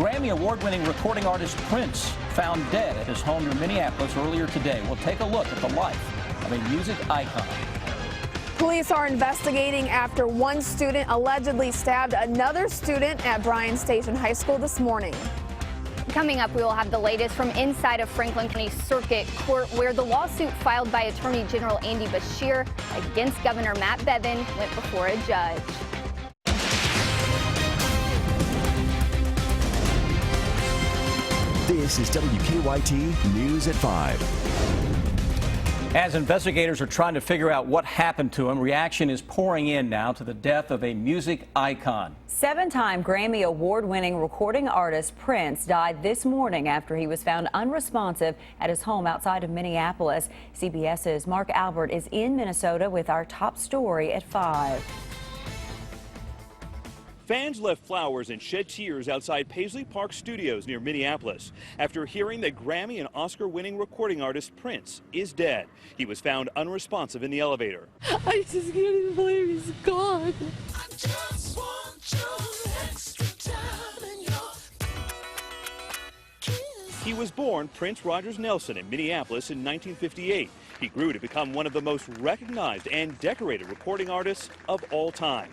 Grammy Award-winning recording artist Prince found dead at his home near Minneapolis earlier today. We'll take a look at the life of a music icon. Police are investigating after one student allegedly stabbed another student at Bryan Station High School this morning. Coming up, we will have the latest from inside of Franklin County Circuit Court, where the lawsuit filed by Attorney General Andy Beshear against Governor Matt Bevin went before a judge. This is WKYT News at 5. As investigators are trying to figure out what happened to him, reaction is pouring in now to the death of a music icon. Seven-time Grammy Award-winning recording artist Prince died this morning after he was found unresponsive at his home outside of Minneapolis. CBS's Mark Albert is in Minnesota with our top story at 5. Fans left flowers and shed tears outside Paisley Park Studios near Minneapolis after hearing that Grammy and Oscar-winning recording artist Prince is dead. He was found unresponsive in the elevator. I just can't even believe he's gone. I just want your extra time and your kiss. He was born Prince Rogers Nelson in Minneapolis in 1958. He grew to become one of the most recognized and decorated recording artists of all time.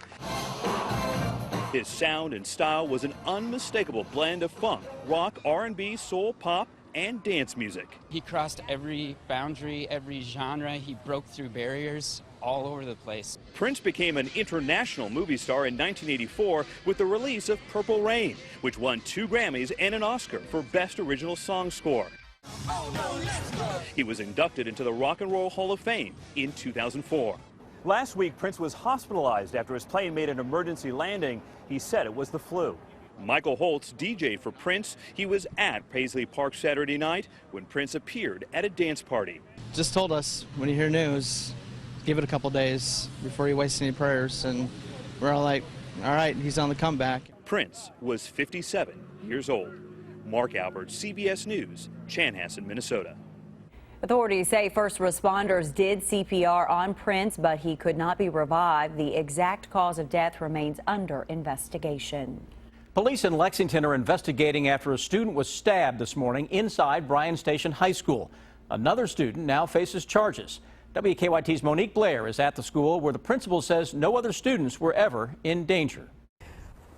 His sound and style was an unmistakable blend of funk, rock, R&B, soul, pop, and dance music. He crossed every boundary, every genre. He broke through barriers all over the place. Prince became an international movie star in 1984 with the release of Purple Rain, which won 2 Grammys and an Oscar for Best Original Song Score. He was inducted into the Rock and Roll Hall of Fame in 2004. Last week, Prince was hospitalized after his plane made an emergency landing. He said it was the flu. Michael Holtz, DJ for Prince, he was at Paisley Park Saturday night when Prince appeared at a dance party. Just told us when you hear news, give it a couple days before you waste any prayers, and we're all like, all right, he's on the comeback. Prince was 57 years old. Mark Albert, CBS News, Chanhassen, Minnesota. Authorities say first responders did CPR on Prince, but he could not be revived. The exact cause of death remains under investigation. Police in Lexington are investigating after a student was stabbed this morning inside Bryan Station High School. Another student now faces charges. WKYT's Monique Blair is at the school where the principal says no other students were ever in danger.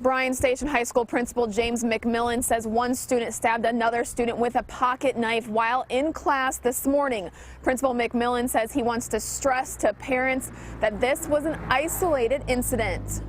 Bryan Station High School Principal James McMillan says one student stabbed another student with a pocket knife while in class this morning. Principal McMillan says he wants to stress to parents that this was an isolated incident.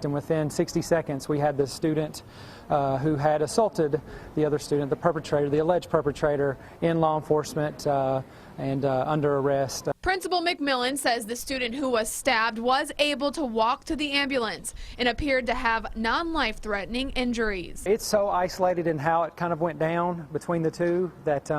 And within 60 seconds, we had the student who had assaulted the other student, the perpetrator, the alleged perpetrator, in law enforcement and under arrest. Principal McMillan says the student who was stabbed was able to walk to the ambulance and appeared to have non-life-threatening injuries. It's so isolated in how it kind of went down between the two that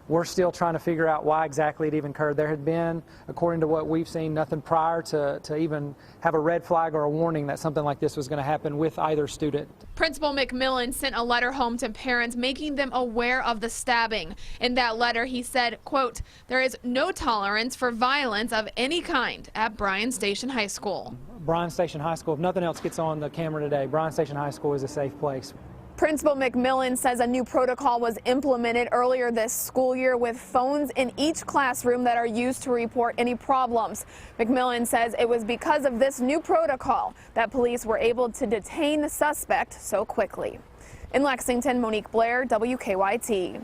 we're still trying to figure out why exactly it even occurred. There had been, according to what we've seen, nothing prior to even have a red flag or a warning that something like this was going to happen with either student. Principal McMillan sent a letter home to parents making them aware of the stabbing. In that letter, he said, quote, "There is no tolerance for violence of any kind at Bryan Station High School." Bryan Station High School, if nothing else gets on the camera today, Bryan Station High School is a safe place. Principal McMillan says a new protocol was implemented earlier this school year with phones in each classroom that are used to report any problems. McMillan says it was because of this new protocol that police were able to detain the suspect so quickly. In Lexington, Monique Blair, WKYT.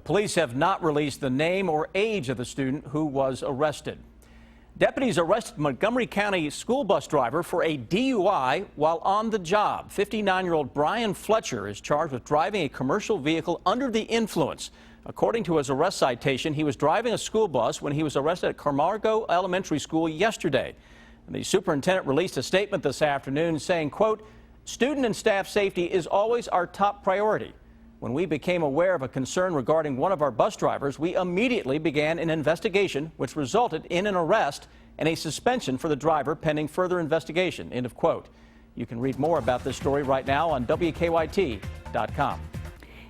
Police have not released the name or age of the student who was arrested. Deputies arrested Montgomery County school bus driver for a DUI while on the job. 59-year-old Brian Fletcher is charged with driving a commercial vehicle under the influence. According to his arrest citation, he was driving a school bus when he was arrested at Camargo Elementary School yesterday. And the superintendent released a statement this afternoon saying, quote, "Student and staff safety is always our top priority. When we became aware of a concern regarding one of our bus drivers, we immediately began an investigation which resulted in an arrest and a suspension for the driver pending further investigation." End of quote. You can read more about this story right now on WKYT.com.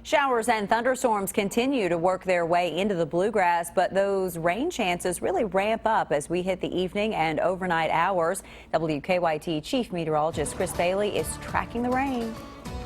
Showers and thunderstorms continue to work their way into the bluegrass, but those rain chances really ramp up as we hit the evening and overnight hours. WKYT Chief Meteorologist Chris Bailey is tracking the rain.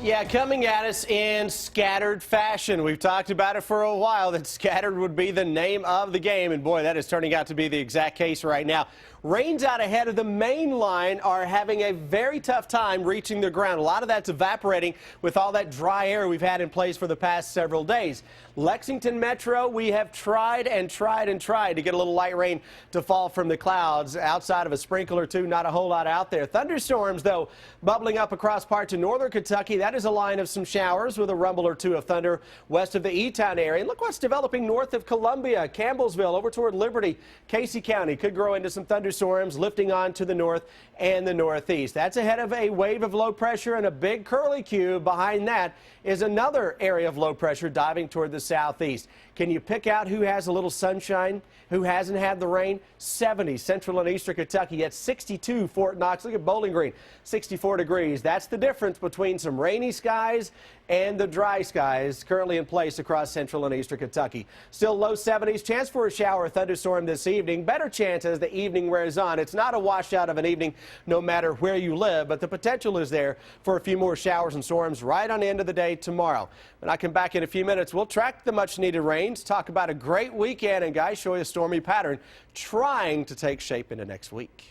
Yeah, coming at us in scattered fashion. We've talked about it for a while, that scattered would be the name of the game, and boy, that is turning out to be the exact case right now. Rains out ahead of the main line are having a very tough time reaching the ground. A lot of that's evaporating with all that dry air we've had in place for the past several days. Lexington Metro, we have tried and tried and tried to get a little light rain to fall from the clouds. Outside of a sprinkle or two, not a whole lot out there. Thunderstorms, though, bubbling up across parts of northern Kentucky. That is a line of some showers with a rumble or two of thunder west of the E-Town area. And look what's developing north of Columbia, Campbellsville, over toward Liberty. Casey County could grow into some thunderstorms lifting on to the north and the northeast. That's ahead of a wave of low pressure and a big curlicue. Behind that is another area of low pressure diving toward the southeast. Can you pick out who has a little sunshine, who hasn't had the rain? 70 central and eastern Kentucky at 62 Fort Knox. Look at Bowling Green, 64 degrees. That's the difference between some rainy skies and the dry skies currently in place across central and eastern Kentucky. Still low 70s, chance for a shower or thunderstorm this evening. Better chance as the evening wears on. It's not a washout of an evening no matter where you live, but the potential is there for a few more showers and storms right on the end of the day tomorrow. When I come back in a few minutes, we'll track the much needed rains, talk about a great weekend, and guys, show you a stormy pattern trying to take shape into next week.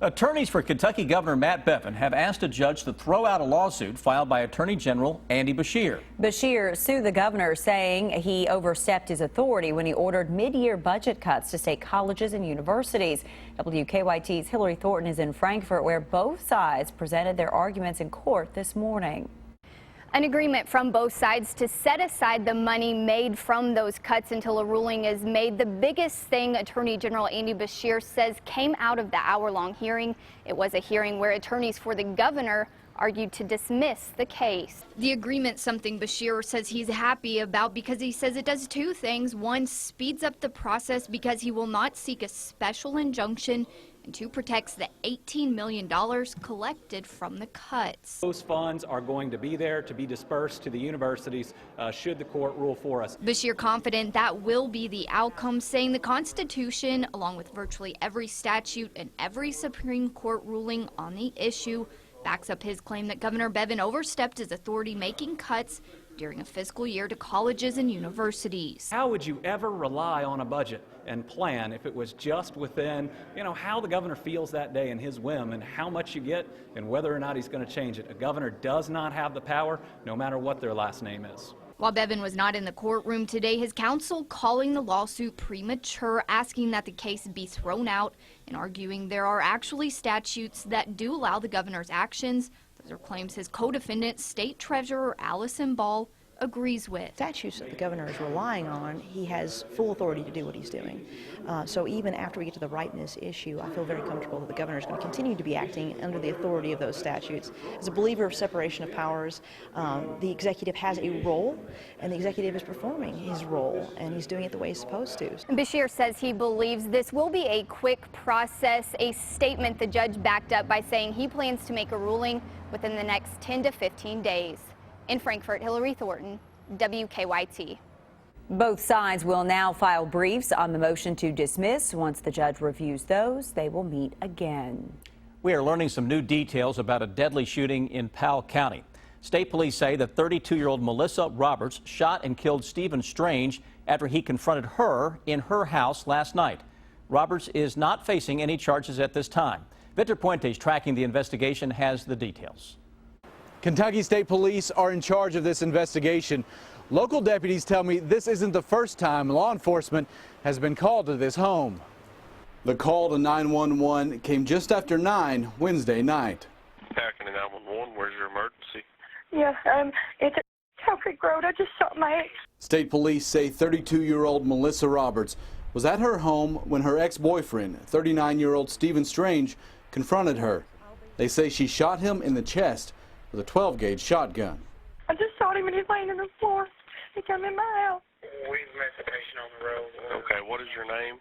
Attorneys for Kentucky Governor Matt Bevin have asked a judge to throw out a lawsuit filed by Attorney General Andy Beshear. Beshear sued the governor, saying he overstepped his authority when he ordered mid-year budget cuts to state colleges and universities. WKYT's Hillary Thornton is in Frankfort, where both sides presented their arguments in court this morning. An agreement from both sides to set aside the money made from those cuts until a ruling is made. The biggest thing Attorney General Andy Beshear says came out of the hour-long hearing. It was a hearing where attorneys for the governor argued to dismiss the case. The agreement's something Beshear says he's happy about because he says it does two things. One, speeds up the process because he will not seek a special injunction, and two, protects the $18 million collected from the cuts. Those funds are going to be there to be dispersed to the universities should the court rule for us. Beshear confident that will be the outcome, saying the Constitution, along with virtually every statute and every Supreme Court ruling on the issue, backs up his claim that Governor Bevin overstepped his authority making cuts during a fiscal year to colleges and universities. How would you ever rely on a budget and plan if it was just within, how the governor feels that day and his whim and how much you get and whether or not he's going to change it? A governor does not have the power, no matter what their last name is. While Bevin was not in the courtroom today, his counsel calling the lawsuit premature, asking that the case be thrown out and arguing there are actually statutes that do allow the governor's actions. Those are claims his co-defendant, State Treasurer Allison Ball, agrees with. Statutes that the governor is relying on, he has full authority to do what he's doing. So even after we get to the ripeness issue, I feel very comfortable that the governor is going to continue to be acting under the authority of those statutes. As a believer of separation of powers, the executive has a role, and the executive is performing his role, and he's doing it the way he's supposed to. Beshear says he believes this will be a quick process, a statement the judge backed up by saying he plans to make a ruling within the next 10 to 15 days. In Frankfort, Hillary Thornton, WKYT. Both sides will now file briefs on the motion to dismiss. Once the judge reviews those, they will meet again. We are learning some new details about a deadly shooting in Powell County. State police say that 32-year-old Melissa Roberts shot and killed Stephen Strange after he confronted her in her house last night. Roberts is not facing any charges at this time. Victor Puentes, tracking the investigation, has the details. Kentucky State Police are in charge of this investigation. Local deputies tell me this isn't the first time law enforcement has been called to this home. The call to 911 came just after 9 Wednesday night. Packing to 911, where's your emergency? Yeah, it's at Cow Creek Road. I just shot my ex. State police say 32-year-old Melissa Roberts was at her home when her ex-boyfriend, 39-year-old Stephen Strange, confronted her. They say she shot him in the chest with a 12-gauge shotgun. I just shot him and he's laying on the floor. He came in my house. We met the patient on the road. Okay, what is your name?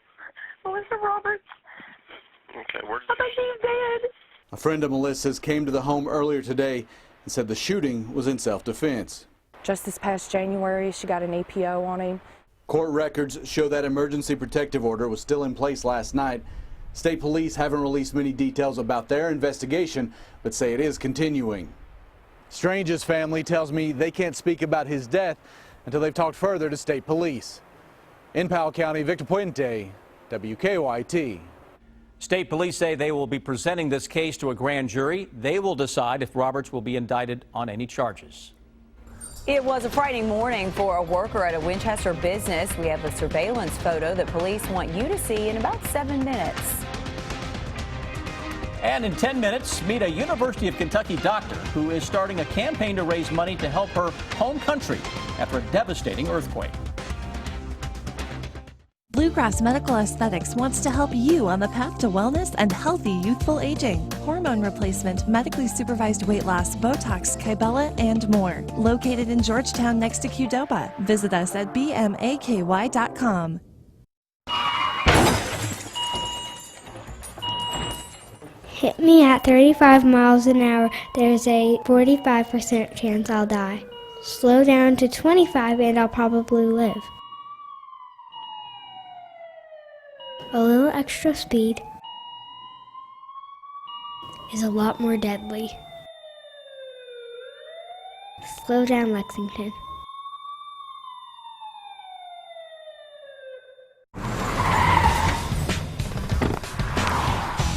Melissa Roberts. Okay, where's I think he's dead. A friend of Melissa's came to the home earlier today and said the shooting was in self-defense. Just this past January, she got an EPO on him. Court records show that emergency protective order was still in place last night. State police haven't released many details about their investigation, but say it is continuing. Strange's family tells me they can't speak about his death until they've talked further to state police. In Powell County, Victor Puente, WKYT. State police say they will be presenting this case to a grand jury. They will decide if Roberts will be indicted on any charges. It was a frightening morning for a worker at a Winchester business. We have a surveillance photo that police want you to see in about 7 minutes. And in 10 minutes, meet a University of Kentucky doctor who is starting a campaign to raise money to help her home country after a devastating earthquake. Bluegrass Medical Aesthetics wants to help you on the path to wellness and healthy youthful aging. Hormone replacement, medically supervised weight loss, Botox, Kybella, and more. Located in Georgetown next to Qdoba. Visit us at bmaky.com. Hit me at 35 miles an hour. There's a 45% chance I'll die. Slow down to 25 and I'll probably live. A little extra speed is a lot more deadly. Slow down, Lexington.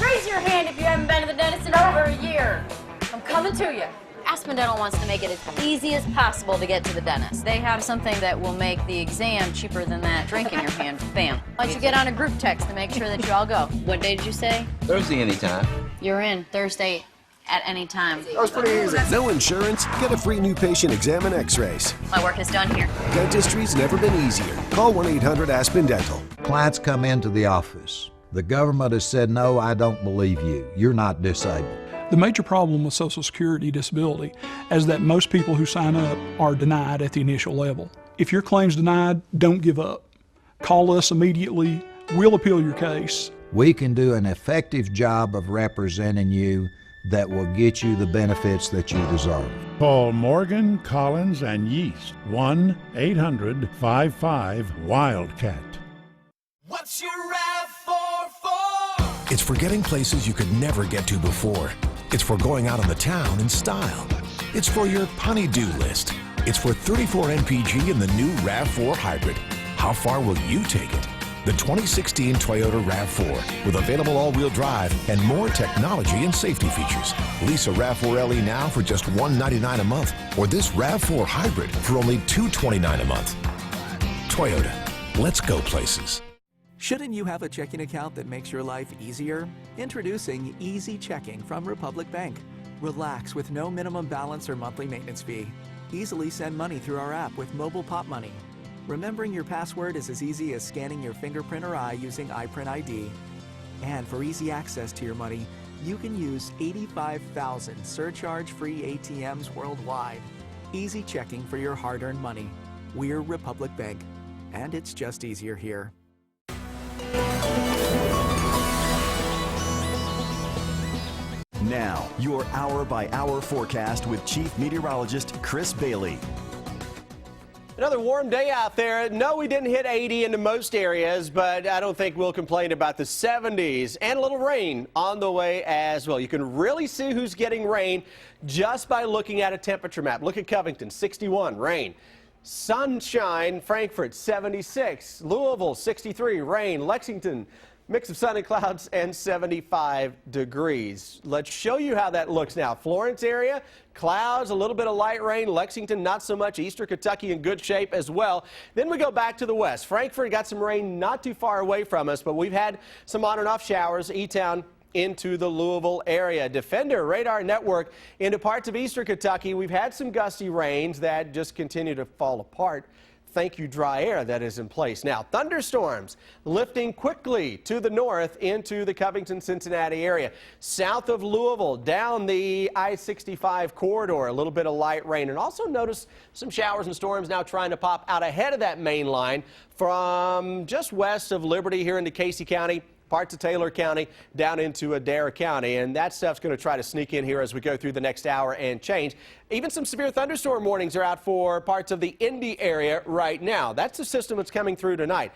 Raise your hand if you haven't been to the dentist in over a year. I'm coming to you. Aspen Dental wants to make it as easy as possible to get to the dentist. They have something that will make the exam cheaper than that drink in your hand. Bam. Why don't you get on a group text to make sure that you all go? What day did you say? Thursday anytime. You're in Thursday at any time. That was pretty easy. No insurance? Get a free new patient exam and x-rays. My work is done here. Dentistry's never been easier. Call 1-800-ASPEN Dental. Clients come into the office. The government has said, no, I don't believe you. You're not disabled. The major problem with Social Security disability is that most people who sign up are denied at the initial level. If your claim's denied, don't give up. Call us immediately. We'll appeal your case. We can do an effective job of representing you that will get you the benefits that you deserve. Call Morgan, Collins, and Yeast. 1-800-55-WILDCAT. What's your RAV4 for? It's for getting places you could never get to before. It's for going out on the town in style. It's for your honey-do list. It's for 34 NPG in the new RAV4 Hybrid. How far will you take it? The 2016 Toyota RAV4 with available all-wheel drive and more technology and safety features. Lease a RAV4 LE now for just $199 a month, or this RAV4 Hybrid for only $229 a month. Toyota, let's go places. Shouldn't you have a checking account that makes your life easier? Introducing Easy Checking from Republic Bank. Relax with no minimum balance or monthly maintenance fee. Easily send money through our app with mobile Pop Money. Remembering your password is as easy as scanning your fingerprint or eye using iPrint ID. And for easy access to your money, you can use 85,000 surcharge-free ATMs worldwide. Easy checking for your hard-earned money. We're Republic Bank, and it's just easier here. Now, your hour-by-hour forecast with Chief Meteorologist Chris Bailey. Another warm day out there. No, we didn't hit 80 into most areas, but I don't think we'll complain about the 70s. And a little rain on the way as well. You can really see who's getting rain just by looking at a temperature map. Look at Covington, 61, rain. Sunshine, Frankfort, 76. Louisville, 63, rain. Lexington, mix of sun and clouds, and 75 degrees. Let's show you how that looks now. Florence area, clouds, a little bit of light rain. Lexington, not so much. Eastern Kentucky in good shape as well. Then we go back to the west. Frankfort got some rain not too far away from us, but we've had some on and off showers. E-Town into the Louisville area. Defender radar network into parts of Eastern Kentucky. We've had some gusty rains that just continue to fall apart. Thank you, dry air that is in place. Now, thunderstorms lifting quickly to the north into the Covington-Cincinnati area. South of Louisville, down the I-65 corridor, a little bit of light rain. And also notice some showers and storms now trying to pop out ahead of that main line from just west of Liberty here into Casey County, parts of Taylor County, down into Adair County. And that stuff's going to try to sneak in here as we go through the next hour and change. Even some severe thunderstorm warnings are out for parts of the Indy area right now. That's the system that's coming through tonight.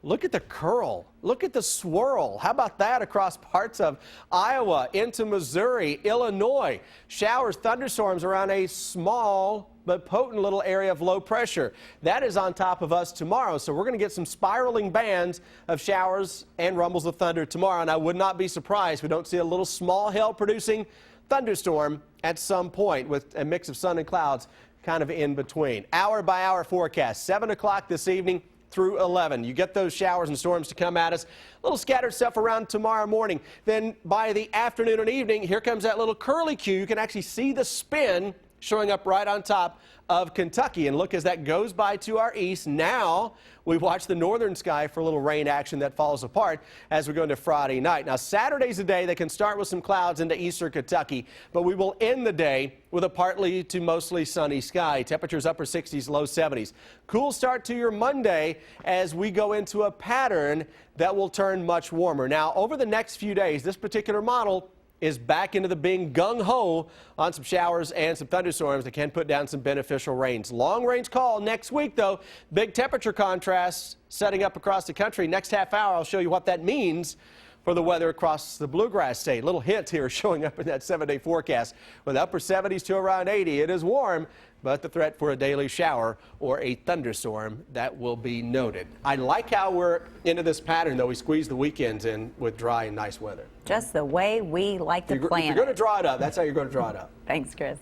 Look at the curl. Look at the swirl. How about that across parts of Iowa into Missouri, Illinois? Showers, thunderstorms around a small but potent little area of low pressure. That is on top of us tomorrow. So we're going to get some spiraling bands of showers and rumbles of thunder tomorrow. And I would not be surprised if we don't see a little small hail producing thunderstorm at some point with a mix of sun and clouds kind of in between. Hour by hour forecast, 7 o'clock this evening through 11. You get those showers and storms to come at us. A little scattered stuff around tomorrow morning. Then by the afternoon and evening, here comes that little curly Q. You can actually see the spin showing up right on top of Kentucky. And look, as that goes by to our east, now we watch the northern sky for a little rain action that falls apart as we go into Friday night. Now, Saturday's a day that can start with some clouds into eastern Kentucky, but we will end the day with a partly to mostly sunny sky. Temperatures upper 60s, low 70s. Cool start to your Monday as we go into a pattern that will turn much warmer. Now, over the next few days, this particular model is back into the being gung-ho on some showers and some thunderstorms that can put down some beneficial rains. Long-range call next week, though. Big temperature contrasts setting up across the country. Next half hour, I'll show you what that means for the weather across the Bluegrass state. Little hint here showing up in that 7-day forecast. With upper 70s to around 80, it is warm, but the threat for a daily shower or a thunderstorm, that will be noted. I like how we're into this pattern, though. We squeeze the weekends in with dry and nice weather. Just the way we like to plan. You're going to draw it up. That's how you're going to draw it up. Thanks, Chris.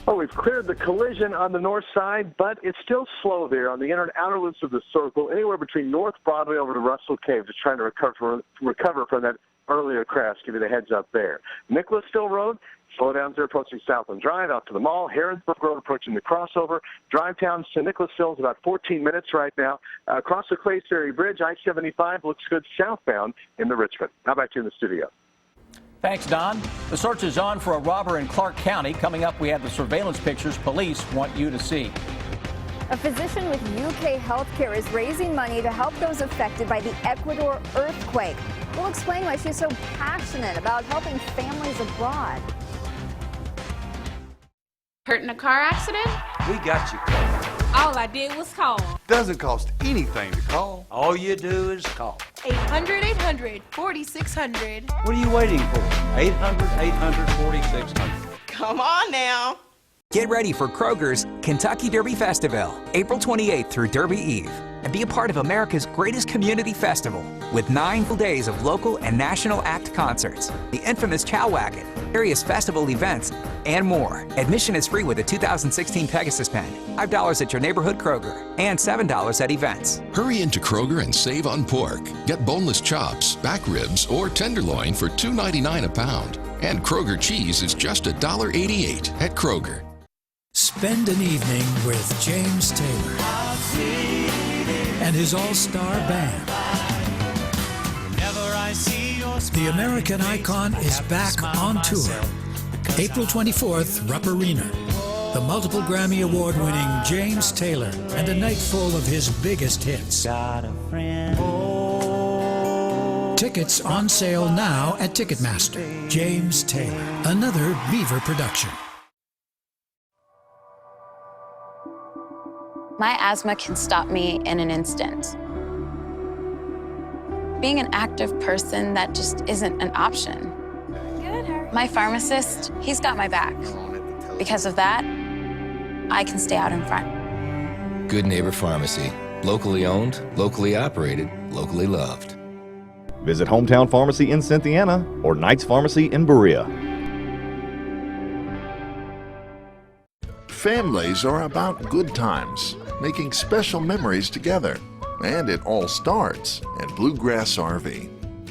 Well, we've cleared the collision on the north side, but it's still slow there on the inner and outer loops of the circle, anywhere between North Broadway over to Russell Cave, just trying to recover from that earlier crash. Give you the heads up there. Nicholasville Road, slowdowns there approaching Southland Drive out to the mall. Harrisburg Road approaching the crossover. Drive towns to Nicholasville is about 14 minutes right now. Across the Clay Ferry Bridge, I-75 looks good southbound into Richmond. How about you in the studio? Thanks, Don. The search is on for a robber in Clark County. Coming up, we have the surveillance pictures police want you to see. A physician with UK Healthcare is raising money to help those affected by the Ecuador earthquake. We'll explain why she's so passionate about helping families abroad. Hurt in a car accident? We got you covered. All I did was call. Doesn't cost anything to call. All you do is call. 800-800-4600. What are you waiting for? 800-800-4600. Come on now. Get ready for Kroger's Kentucky Derby Festival, April 28th through Derby Eve, and be a part of America's greatest community festival with 9 full days of local and national act concerts, the infamous Chow Wagon, various festival events, and more. Admission is free with a 2016 Pegasus pen, $5 at your neighborhood Kroger, and $7 at events. Hurry into Kroger and save on pork. Get boneless chops, back ribs, or tenderloin for $2.99 a pound. And Kroger cheese is just $1.88 at Kroger. Spend an evening with James Taylor and his all-star band. The American icon is back on tour. April 24th, Rupp Arena. The multiple Grammy Award-winning James Taylor and a night full of his biggest hits. Tickets on sale now at Ticketmaster. James Taylor, another Beaver production. My asthma can stop me in an instant. Being an active person, that just isn't an option. My pharmacist, he's got my back. Because of that, I can stay out in front. Good Neighbor Pharmacy. Locally owned, locally operated, locally loved. Visit Hometown Pharmacy in Cynthiana or Knight's Pharmacy in Berea. Families are about good times, making special memories together. And it all starts at Bluegrass RV.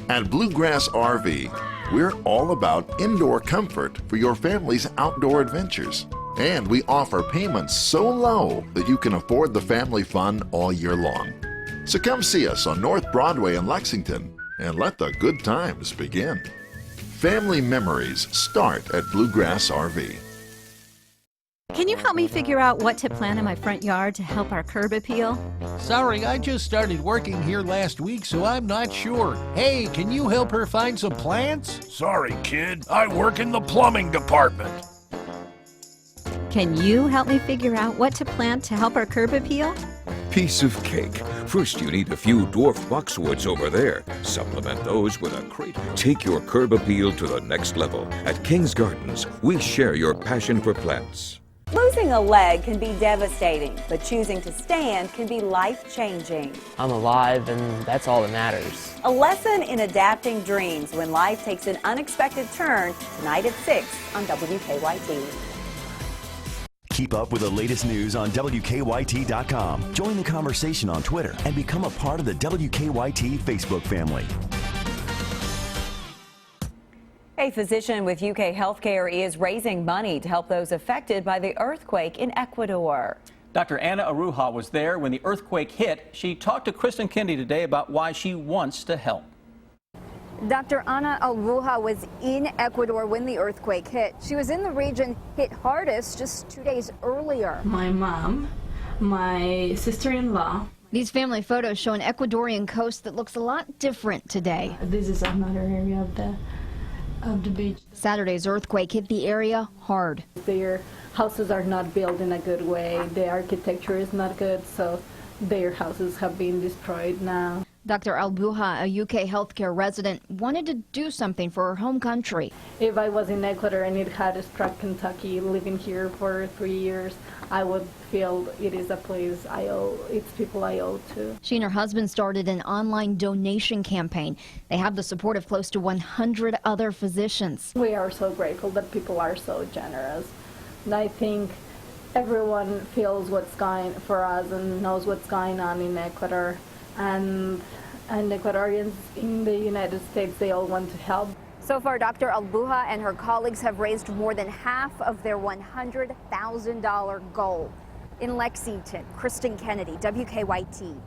At Bluegrass RV, we're all about indoor comfort for your family's outdoor adventures. And we offer payments so low that you can afford the family fun all year long. So come see us on North Broadway in Lexington and let the good times begin. Family memories start at Bluegrass RV. Can you help me figure out what to plant in my front yard to help our curb appeal? Sorry, I just started working here last week, so I'm not sure. Hey, can you help her find some plants? Sorry, kid. I work in the plumbing department. Can you help me figure out what to plant to help our curb appeal? piece of cake. First, you need a few dwarf boxwoods over there. Supplement those with a crate. Take your curb appeal to the next level. At King's Gardens, we share your passion for plants. Losing a leg can be devastating, but choosing to stand can be life-changing. I'm alive, and that's all that matters. A lesson in adapting dreams when life takes an unexpected turn, tonight at 6 on WKYT. Keep up with the latest news on WKYT.com. Join the conversation on Twitter and become a part of the WKYT Facebook family. A physician with UK Healthcare is raising money to help those affected by the earthquake in Ecuador. Dr. Anna Aruja was there when the earthquake hit. She talked to Kristen Kendi today about why she wants to help. Dr. Ana Aruja was in Ecuador when the earthquake hit. She was in the region hit hardest just 2 days earlier. My mom, my sister-in-law. These family photos show an Ecuadorian coast that looks a lot different today. This is another area of the beach. Saturday's earthquake hit the area hard. Their houses are not built in a good way. The architecture is not good, so their houses have been destroyed now. Dr. Albuja, a UK healthcare resident, wanted to do something for her home country. If I was in Ecuador and it had struck Kentucky, living here for 3 years, I would feel it is a place I owe, it's people I owe to. She and her husband started an online donation campaign. They have the support of close to 100 other physicians. We are so grateful that people are so generous. And I think everyone feels what's going for us and knows what's going on in Ecuador. And Ecuadorians in the United States, they all want to help. So far, Dr. Albuja and her colleagues have raised more than half of their $100,000 goal. In Lexington, Kristen Kennedy, WKYT.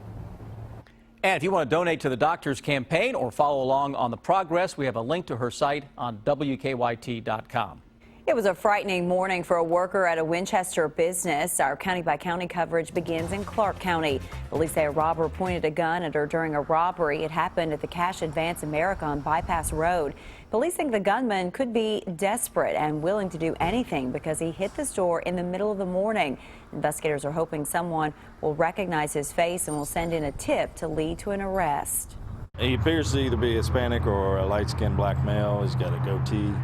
And if you want to donate to the doctor's campaign or follow along on the progress, we have a link to her site on WKYT.com. It was a frightening morning for a worker at a Winchester business. Our county-by-county coverage begins in Clark County. Police say a robber pointed a gun at her during a robbery. It happened at the Cash Advance America on Bypass Road. Police think the gunman could be desperate and willing to do anything because he hit the store in the middle of the morning. Investigators are hoping someone will recognize his face and will send in a tip to lead to an arrest. He appears to either be Hispanic or a light-skinned black male. He's got a goatee.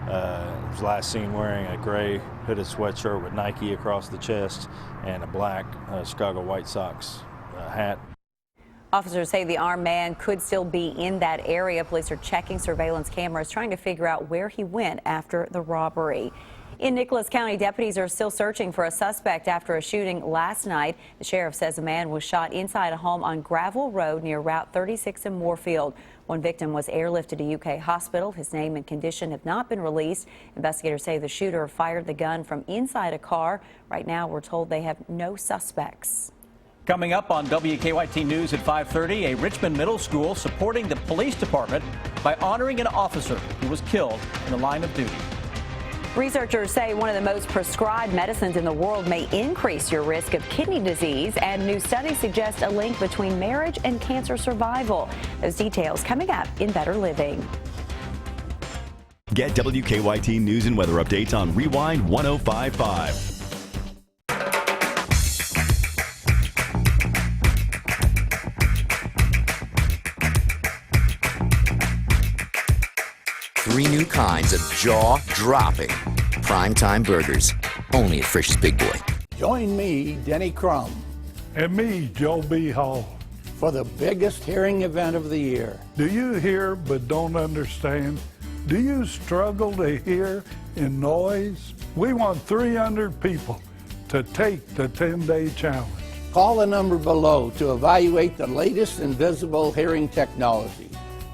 Was last seen wearing a gray hooded sweatshirt with Nike across the chest and a black Chicago White Sox hat. Officers say the armed man could still be in that area. Police are checking surveillance cameras, trying to figure out where he went after the robbery. In Nicholas County, deputies are still searching for a suspect after a shooting last night. The sheriff says a man was shot inside a home on Gravel Road near Route 36 in Moorfield. One victim was airlifted to UK hospital. His name and condition have not been released. Investigators say the shooter fired the gun from inside a car. Right now, we're told they have no suspects. Coming up on WKYT News at 5:30, a Richmond middle school supporting the police department by honoring an officer who was killed in the line of duty. Researchers say one of the most prescribed medicines in the world may increase your risk of kidney disease, and new studies suggest a link between marriage and cancer survival. Those details coming up in Better Living. Get WKYT News and weather updates on Rewind 105.5. Three new kinds of jaw-dropping primetime burgers, only at Frisch's Big Boy. Join me, Denny Crum. And me, Joe B. Hall. For the biggest hearing event of the year. Do you hear but don't understand? Do you struggle to hear in noise? We want 300 people to take the 10-day challenge. Call the number below to evaluate the latest invisible hearing technology.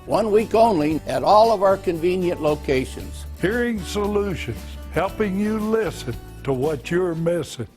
1 week only at all of our convenient locations. Hearing Solutions, helping you listen to what you're missing.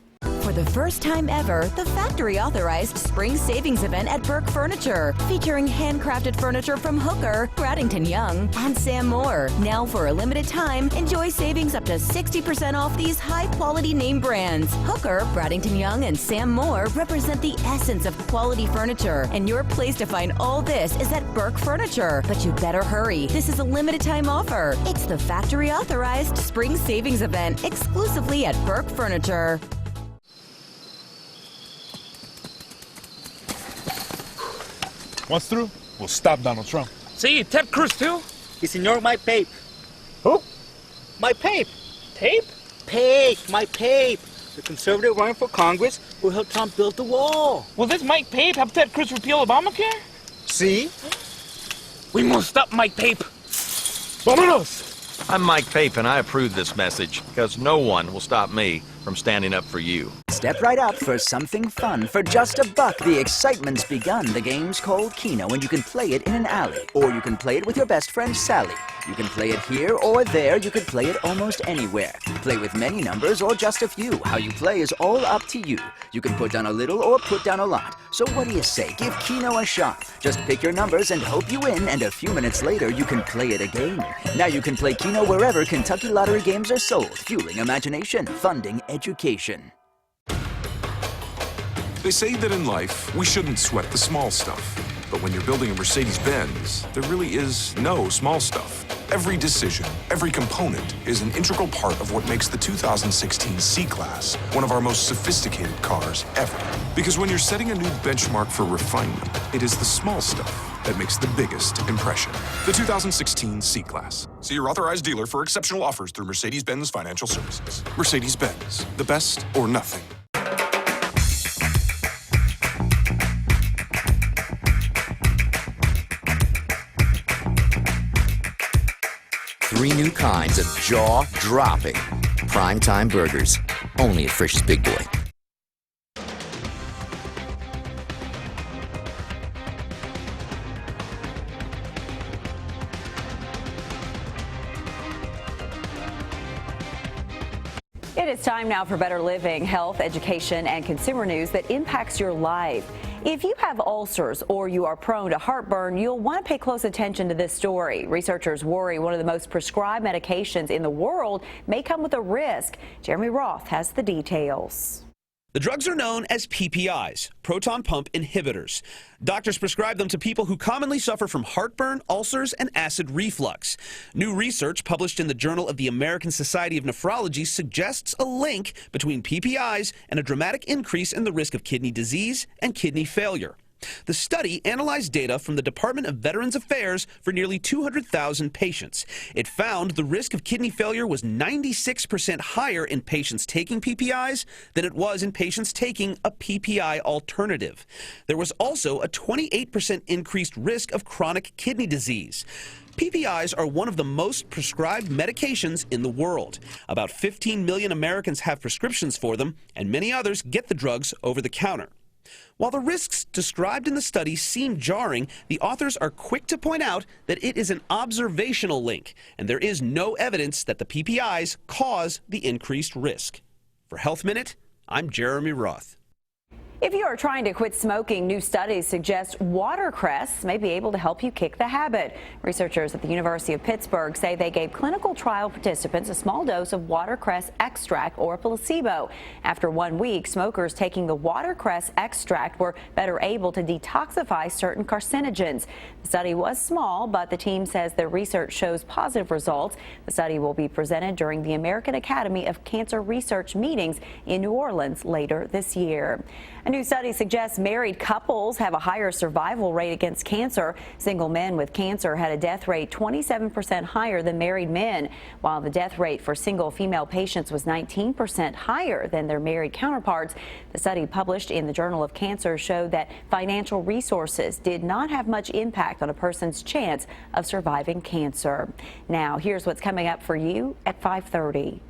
For the first time ever, the factory authorized spring savings event at Burke Furniture, featuring handcrafted furniture from Hooker, Bradington Young, and Sam Moore. Now for a limited time, enjoy savings up to 60% off these high-quality name brands. Hooker, Bradington Young, and Sam Moore represent the essence of quality furniture, and your place to find all this is at Burke Furniture. But you better hurry. This is a limited time offer. It's the factory authorized spring savings event exclusively at Burke Furniture. Once through, we'll stop Donald Trump. See, Ted Cruz too? Y señor, my pape. Who? My pape. Tape? Pape, my pape. The conservative running for Congress who helped Trump build the wall. Will this Mike Pape help Ted Cruz repeal Obamacare? See? We must stop Mike Pape. Vámonos! I'm Mike Pape, and I approve this message because no one will stop me from standing up for you. Step right up for something fun. For just $1, the excitement's begun. The game's called Keno, and you can play it in an alley. Or you can play it with your best friend, Sally. You can play it here or there. You can play it almost anywhere. Play with many numbers or just a few. How you play is all up to you. You can put down a little or put down a lot. So what do you say? Give Keno a shot. Just pick your numbers and hope you win, and a few minutes later, you can play it again. Now you can play Keno wherever Kentucky Lottery games are sold, fueling imagination, funding education. They say that in life, we shouldn't sweat the small stuff. But when you're building a Mercedes-Benz, there really is no small stuff. Every decision, every component is an integral part of what makes the 2016 C-Class one of our most sophisticated cars ever. Because when you're setting a new benchmark for refinement, it is the small stuff that makes the biggest impression. The 2016 C-Class. See your authorized dealer for exceptional offers through Mercedes-Benz Financial Services. Mercedes-Benz, the best or nothing. Three new kinds of jaw-dropping primetime burgers, only at Frisch's Big Boy. It is time now for Better Living, health, education, and consumer news that impacts your life. If you have ulcers or you are prone to heartburn, you'll want to pay close attention to this story. Researchers worry one of the most prescribed medications in the world may come with a risk. Jeremy Roth has the details. The drugs are known as PPIs, proton pump inhibitors. Doctors prescribe them to people who commonly suffer from heartburn, ulcers, and acid reflux. New research published in the Journal of the American Society of Nephrology suggests a link between PPIs and a dramatic increase in the risk of kidney disease and kidney failure. The study analyzed data from the Department of Veterans Affairs for nearly 200,000 patients. It found the risk of kidney failure was 96% higher in patients taking PPIs than it was in patients taking a PPI alternative. There was also a 28% increased risk of chronic kidney disease. PPIs are one of the most prescribed medications in the world. About 15 million Americans have prescriptions for them, and many others get the drugs over the counter. While the risks described in the study seem jarring, the authors are quick to point out that it is an observational link, and there is no evidence that the PPIs cause the increased risk. For Health Minute, I'm Jeremy Roth. If you are trying to quit smoking, new studies suggest watercress may be able to help you kick the habit. Researchers at the University of Pittsburgh say they gave clinical trial participants a small dose of watercress extract or a placebo. After 1 week, smokers taking the watercress extract were better able to detoxify certain carcinogens. The study was small, but the team says their research shows positive results. The study will be presented during the American Academy of Cancer Research meetings in New Orleans later this year. A new study suggests married couples have a higher survival rate against cancer. Single men with cancer had a death rate 27% higher than married men, while the death rate for single female patients was 19% higher than their married counterparts. The study published in the Journal of Cancer showed that financial resources did not have much impact on a person's chance of surviving cancer. Now, here's what's coming up for you at 5:30.